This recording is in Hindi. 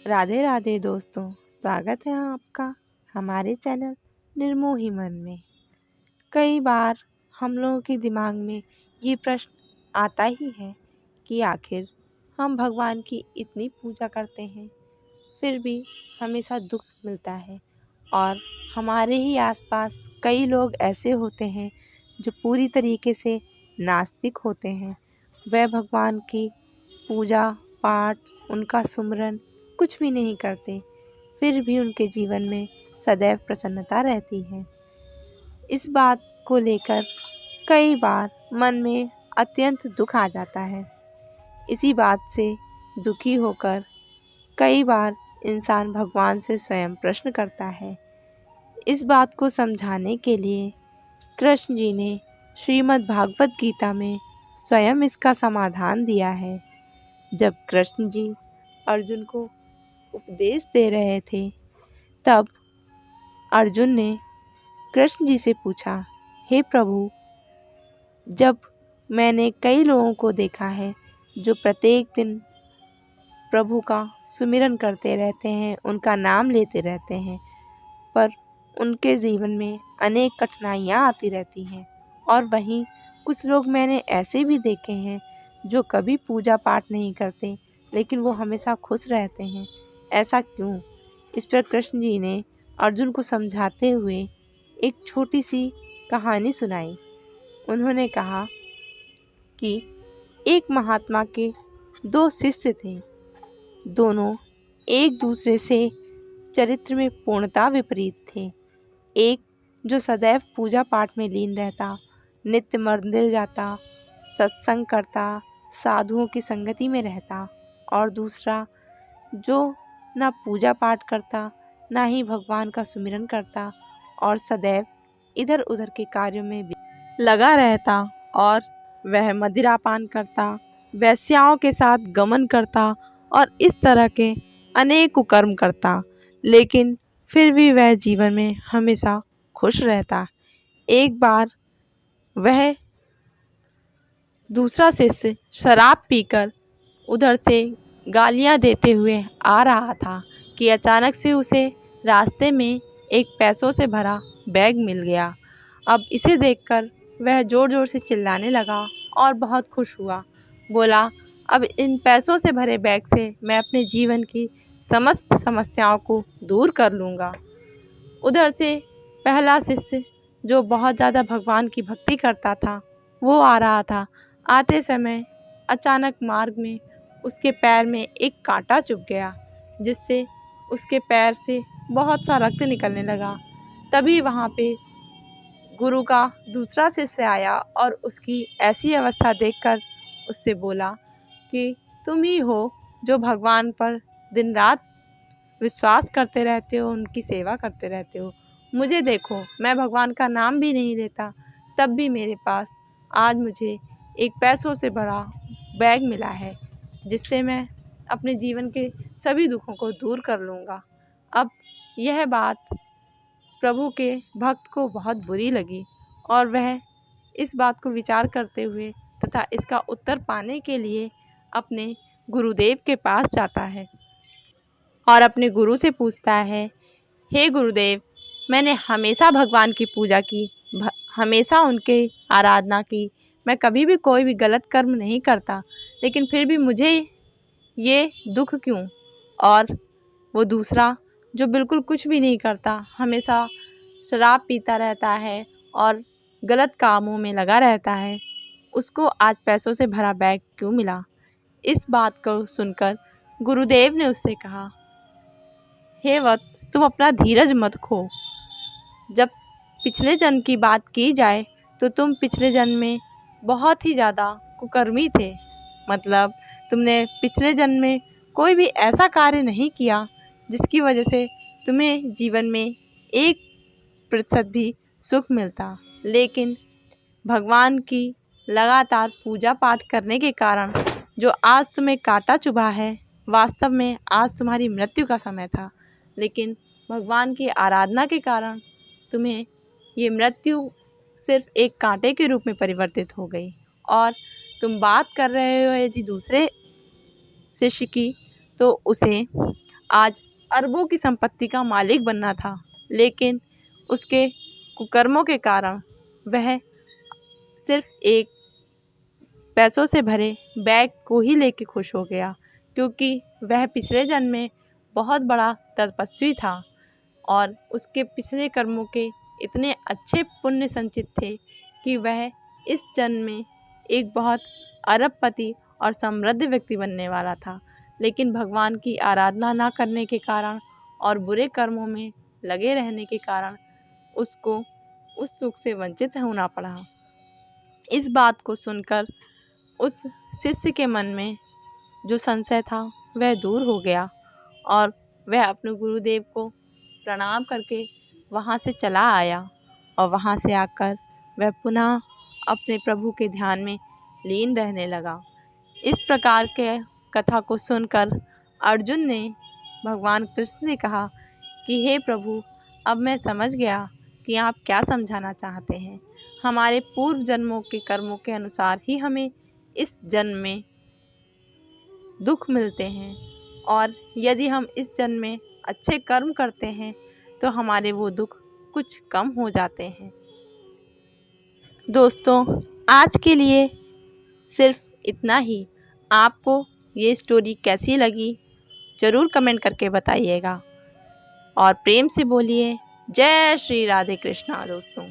राधे राधे दोस्तों, स्वागत है आपका हमारे चैनल निर्मोही मन में। कई बार हम लोगों के दिमाग में ये प्रश्न आता ही है कि आखिर हम भगवान की इतनी पूजा करते हैं, फिर भी हमेशा दुख मिलता है। और हमारे ही आसपास कई लोग ऐसे होते हैं जो पूरी तरीके से नास्तिक होते हैं। वह भगवान की पूजा पाठ, उनका सुमिरन कुछ भी नहीं करते, फिर भी उनके जीवन में सदैव प्रसन्नता रहती है। इस बात को लेकर कई बार मन में अत्यंत दुख आ जाता है। इसी बात से दुखी होकर कई बार इंसान भगवान से स्वयं प्रश्न करता है। इस बात को समझाने के लिए कृष्ण जी ने श्रीमद् भागवत गीता में स्वयं इसका समाधान दिया है। जब कृष्ण जी अर्जुन को उपदेश दे रहे थे, तब अर्जुन ने कृष्ण जी से पूछा, हे प्रभु, जब मैंने कई लोगों को देखा है जो प्रत्येक दिन प्रभु का सुमिरन करते रहते हैं, उनका नाम लेते रहते हैं, पर उनके जीवन में अनेक कठिनाइयाँ आती रहती हैं। और वहीं कुछ लोग मैंने ऐसे भी देखे हैं जो कभी पूजा पाठ नहीं करते, लेकिन वो हमेशा खुश रहते हैं। ऐसा क्यों? इस पर कृष्ण जी ने अर्जुन को समझाते हुए एक छोटी सी कहानी सुनाई। उन्होंने कहा कि एक महात्मा के दो शिष्य थे। दोनों एक दूसरे से चरित्र में पूर्णतः विपरीत थे। एक जो सदैव पूजा पाठ में लीन रहता, नित्य मंदिर जाता, सत्संग करता, साधुओं की संगति में रहता, और दूसरा जो ना पूजा पाठ करता, ना ही भगवान का सुमिरन करता, और सदैव इधर उधर के कार्यों में भी लगा रहता, और वह मदिरापान करता, वेश्याओं के साथ गमन करता और इस तरह के अनेक कुकर्म करता, लेकिन फिर भी वह जीवन में हमेशा खुश रहता। एक बार वह दूसरा शिष्य शराब पीकर उधर से गालियां देते हुए आ रहा था कि अचानक से उसे रास्ते में एक पैसों से भरा बैग मिल गया। अब इसे देखकर वह ज़ोर ज़ोर से चिल्लाने लगा और बहुत खुश हुआ। बोला, अब इन पैसों से भरे बैग से मैं अपने जीवन की समस्त समस्याओं को दूर कर लूँगा। उधर से पहला शिष्य जो बहुत ज़्यादा भगवान की भक्ति करता था, वो आ रहा था। आते समय अचानक मार्ग में उसके पैर में एक कांटा चुभ गया, जिससे उसके पैर से बहुत सा रक्त निकलने लगा। तभी वहाँ पे गुरु का दूसरा शिष्य आया और उसकी ऐसी अवस्था देखकर उससे बोला कि तुम ही हो जो भगवान पर दिन रात विश्वास करते रहते हो, उनकी सेवा करते रहते हो। मुझे देखो, मैं भगवान का नाम भी नहीं लेता, तब भी मेरे पास आज मुझे एक पैसों से भरा बैग मिला है, जिससे मैं अपने जीवन के सभी दुखों को दूर कर लूँगा। अब यह बात प्रभु के भक्त को बहुत बुरी लगी और वह इस बात को विचार करते हुए तथा इसका उत्तर पाने के लिए अपने गुरुदेव के पास जाता है और अपने गुरु से पूछता है, हे गुरुदेव, मैंने हमेशा भगवान की पूजा की, हमेशा उनके आराधना की, मैं कभी भी कोई भी गलत कर्म नहीं करता, लेकिन फिर भी मुझे ये दुख क्यों? और वो दूसरा जो बिल्कुल कुछ भी नहीं करता, हमेशा शराब पीता रहता है और गलत कामों में लगा रहता है, उसको आज पैसों से भरा बैग क्यों मिला? इस बात को सुनकर गुरुदेव ने उससे कहा, हे वत्स, तुम अपना धीरज मत खो। जब पिछले जन्म की बात की जाए तो तुम पिछले जन्म में बहुत ही ज़्यादा कुकर्मी थे। मतलब तुमने पिछले जन्म में कोई भी ऐसा कार्य नहीं किया जिसकी वजह से तुम्हें जीवन में 1% भी सुख मिलता, लेकिन भगवान की लगातार पूजा पाठ करने के कारण जो आज तुम्हें कांटा चुभा है, वास्तव में आज तुम्हारी मृत्यु का समय था, लेकिन भगवान की आराधना के कारण तुम्हें ये मृत्यु सिर्फ एक कांटे के रूप में परिवर्तित हो गई। और तुम बात कर रहे हो यदि दूसरे शिष्य की, तो उसे आज अरबों की संपत्ति का मालिक बनना था, लेकिन उसके कुकर्मों के कारण वह सिर्फ एक पैसों से भरे बैग को ही लेके खुश हो गया, क्योंकि वह पिछले जन्म में बहुत बड़ा तपस्वी था और उसके पिछले कर्मों के इतने अच्छे पुण्य संचित थे कि वह इस जन्म में एक बहुत अरबपति और समृद्ध व्यक्ति बनने वाला था। लेकिन भगवान की आराधना ना करने के कारण और बुरे कर्मों में लगे रहने के कारण उसको उस सुख से वंचित होना पड़ा। इस बात को सुनकर उस शिष्य के मन में जो संशय था वह दूर हो गया और वह अपने गुरुदेव को प्रणाम करके वहाँ से चला आया और वहाँ से आकर वह पुनः अपने प्रभु के ध्यान में लीन रहने लगा। इस प्रकार के कथा को सुनकर अर्जुन ने भगवान कृष्ण ने कहा कि हे प्रभु, अब मैं समझ गया कि आप क्या समझाना चाहते हैं। हमारे पूर्व जन्मों के कर्मों के अनुसार ही हमें इस जन्म में दुख मिलते हैं और यदि हम इस जन्म में अच्छे कर्म करते हैं तो हमारे वो दुख कुछ कम हो जाते हैं। दोस्तों, आज के लिए सिर्फ इतना ही। आपको ये स्टोरी कैसी लगी ज़रूर कमेंट करके बताइएगा और प्रेम से बोलिए जय श्री राधे कृष्णा दोस्तों।